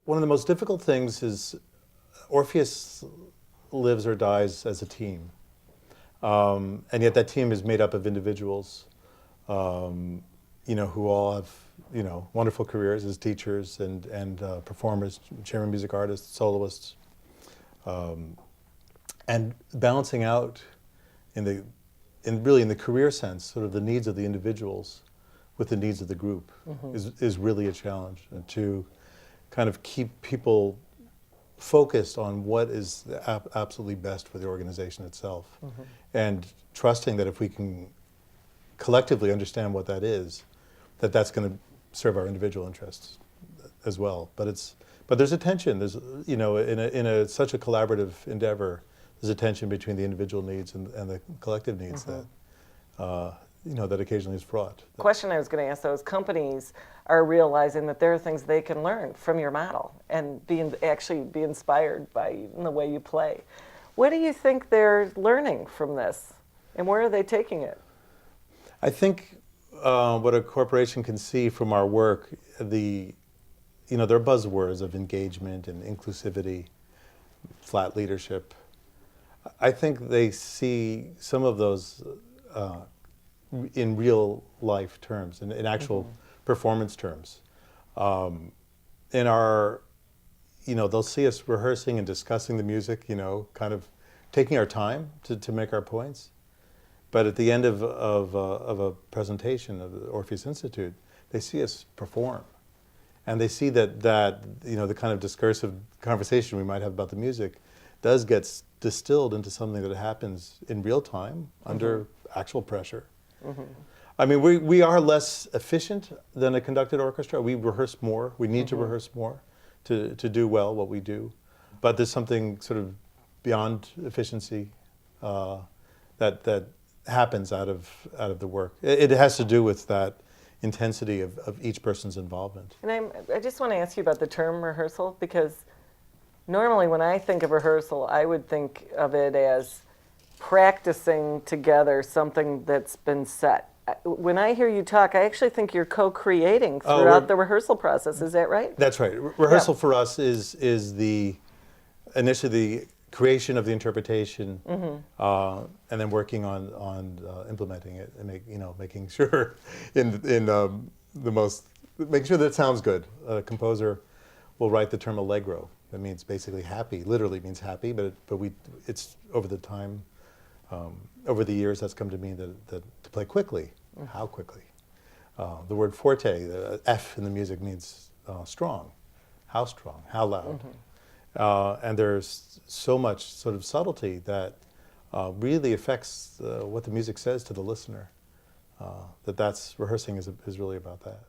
One of the most difficult things is Orpheus lives or dies as a team. And yet that team is made up of individuals, who all have, wonderful careers as teachers and performers, chamber music artists, soloists. And balancing out in the career sense, sort of the needs of the individuals with the needs of the group is really a challenge. And to kind of keep people focused on what is absolutely best for the organization itself. And trusting that if we can collectively understand what that is, that's going to serve our individual interests as well. But there's a tension. There's, in such a collaborative endeavor, there's a tension between the individual needs and the collective needs that occasionally is fraught. The question I was going to ask, though, is companies are realizing that there are things they can learn from your model and actually be inspired by even the way you play. What do you think they're learning from this, and where are they taking it? I think what a corporation can see from our work, there are buzzwords of engagement and inclusivity, flat leadership. I think they see some of those in real life terms, in actual performance terms. They'll see us rehearsing and discussing the music, kind of taking our time to make our points. But at the end of a presentation of the Orpheus Institute, they see us perform. And they see that the kind of discursive conversation we might have about the music does get distilled into something that happens in real time under actual pressure. I mean, we are less efficient than a conducted orchestra. We rehearse more. We need to rehearse more to do well what we do. But there's something sort of beyond efficiency that happens out of the work. It has to do with that intensity of each person's involvement. And I just want to ask you about the term rehearsal, because normally when I think of rehearsal, I would think of it as practicing together something that's been set. When I hear you talk, I actually think you're co-creating throughout the rehearsal process. Is that right? That's right. Rehearsal for us is initially the creation of the interpretation, and then working on implementing it and making sure making sure that it sounds good. A composer will write the term allegro. That means basically happy. Literally means happy, but it's over the time. Over the years, that's come to mean that to play quickly. How quickly? The word forte, the F in the music, means strong. How strong? How loud? And there's so much sort of subtlety that really affects what the music says to the listener. That's rehearsing is really about that.